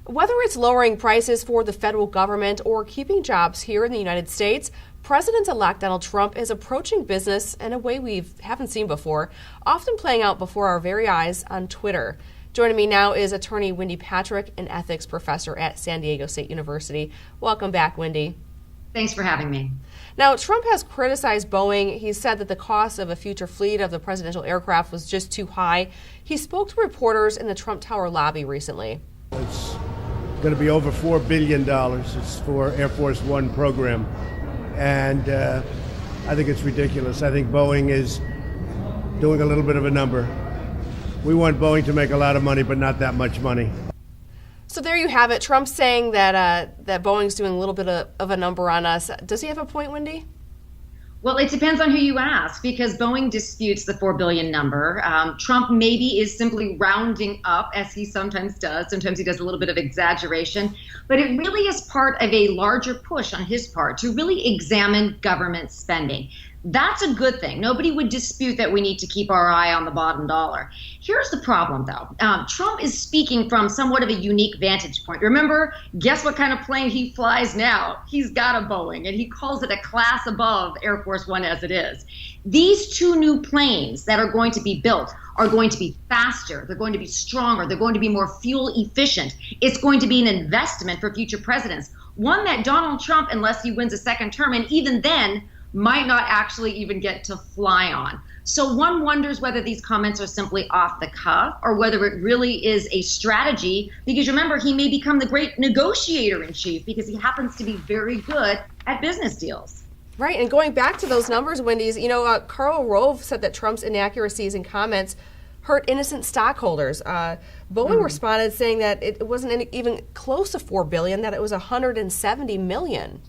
Whether it's lowering prices for the federal government or keeping jobs here in the United States, President-elect Donald Trump is approaching business in a way we haven't seen before, often playing out before our very eyes on Twitter. Joining me now is attorney Wendy Patrick, an ethics professor at San Diego State University. Welcome back, Wendy. Thanks for having me. Now, Trump has criticized Boeing. He said that the cost of a future fleet of the presidential aircraft was just too high. He spoke to reporters in the Trump Tower lobby recently. It's going to be over $4 billion. It's for Air Force One program. And I think it's ridiculous. I think Boeing is doing a little bit of a number. We want Boeing to make a lot of money, but not that much money. So there you have it. Trump saying that Boeing's doing a little bit of a number on us. Does he have a point, Wendy? Well, it depends on who you ask, because Boeing disputes the $4 billion number. Trump maybe is simply rounding up, as he sometimes does. Sometimes he does a little bit of exaggeration. But it really is part of a larger push on his part to really examine government spending. That's a good thing. Nobody would dispute that we need to keep our eye on the bottom dollar. Here's the problem, though. Trump is speaking from somewhat of a unique vantage point. Remember, guess what kind of plane he flies now? He's got a Boeing, and he calls it a class above Air Force One as it is. These two new planes that are going to be built are going to be faster, they're going to be stronger, they're going to be more fuel efficient. It's going to be an investment for future presidents. One that Donald Trump, unless he wins a second term, and even then, might not actually even get to fly on. So one wonders whether these comments are simply off the cuff or whether it really is a strategy, because remember, he may become the great negotiator in chief because he happens to be very good at business deals. Right, and going back to those numbers, Wendy's, Karl Rove said that Trump's inaccuracies in comments hurt innocent stockholders. Boeing responded saying that it wasn't even close to $4 billion, that it was $170 million.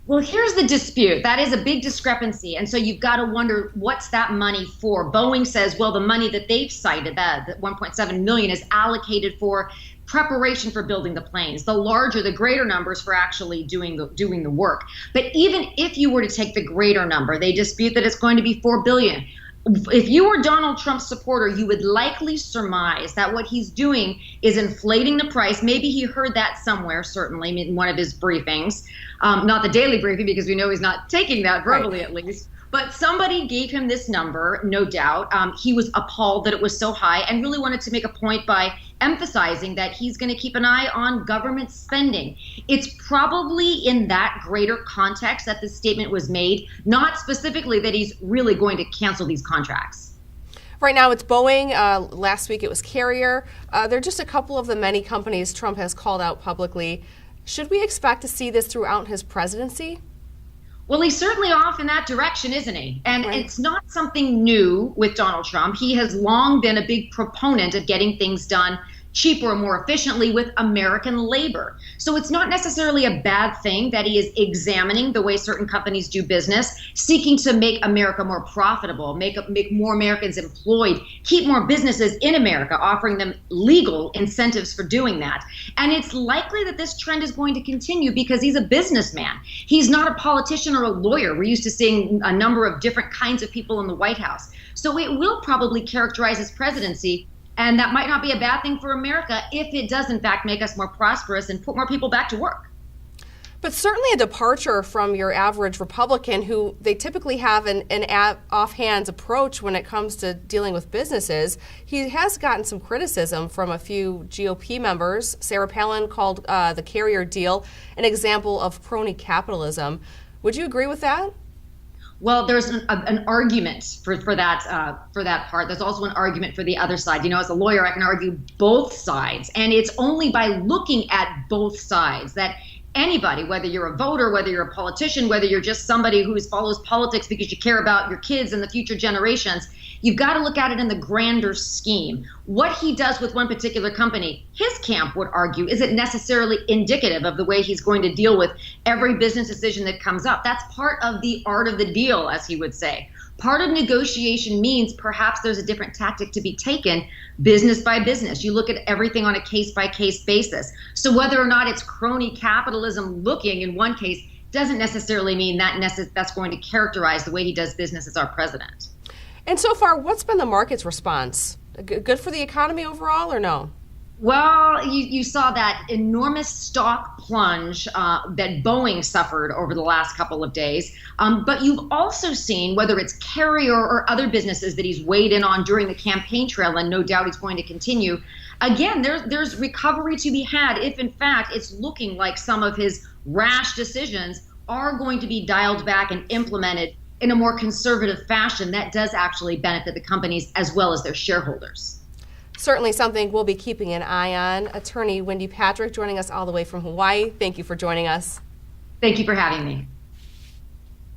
Well, here's the dispute. That is a big discrepancy. And so you've got to wonder, what's that money for? Boeing says, well, the money that they've cited, that $1.7 million, is allocated for preparation for building the planes. The larger, the greater numbers for actually doing the work. But even if you were to take the greater number, they dispute that it's going to be $4 billion. If you were Donald Trump's supporter, you would likely surmise that what he's doing is inflating the price. Maybe he heard that somewhere, certainly in one of his briefings. Not the daily briefing, because we know he's not taking that verbally, right, at least. But somebody gave him this number, no doubt. He was appalled that it was so high and really wanted to make a point by emphasizing that he's going to keep an eye on government spending. It's probably in that greater context that this statement was made, not specifically that he's really going to cancel these contracts. Right now it's Boeing. Last week it was Carrier. They're just a couple of the many companies Trump has called out publicly. Should we expect to see this throughout his presidency? Well, he's certainly off in that direction, isn't he? And right. It's not something new with Donald Trump. He has long been a big proponent of getting things done cheaper and more efficiently with American labor. So it's not necessarily a bad thing that he is examining the way certain companies do business, seeking to make America more profitable, make more Americans employed, keep more businesses in America, offering them legal incentives for doing that. And it's likely that this trend is going to continue because he's a businessman. He's not a politician or a lawyer. We're used to seeing a number of different kinds of people in the White House. So it will probably characterize his presidency. And that might not be a bad thing for America if it does, in fact, make us more prosperous and put more people back to work. But certainly a departure from your average Republican, who they typically have an offhand approach when it comes to dealing with businesses. He has gotten some criticism from a few GOP members. Sarah Palin called the Carrier deal an example of crony capitalism. Would you agree with that? Well, there's an argument for that part. There's also an argument for the other side. As a lawyer, I can argue both sides. And it's only by looking at both sides that anybody, whether you're a voter, whether you're a politician, whether you're just somebody who follows politics because you care about your kids and the future generations, you've got to look at it in the grander scheme. What he does with one particular company, his camp would argue, isn't necessarily indicative of the way he's going to deal with every business decision that comes up. That's part of the art of the deal, as he would say. Part of negotiation means perhaps there's a different tactic to be taken business by business. You look at everything on a case-by-case basis. So whether or not it's crony capitalism looking in one case doesn't necessarily mean that's going to characterize the way he does business as our president. And so far, what's been the market's response? Good for the economy overall or no? Well, you saw that enormous stock plunge that Boeing suffered over the last couple of days. But you've also seen, whether it's Carrier or other businesses that he's weighed in on during the campaign trail, and no doubt he's going to continue. Again, there's recovery to be had if, in fact, it's looking like some of his rash decisions are going to be dialed back and implemented in a more conservative fashion that does actually benefit the companies as well as their shareholders. Certainly something we'll be keeping an eye on. Attorney Wendy Patrick joining us all the way from Hawaii. Thank you for joining us. Thank you for having me.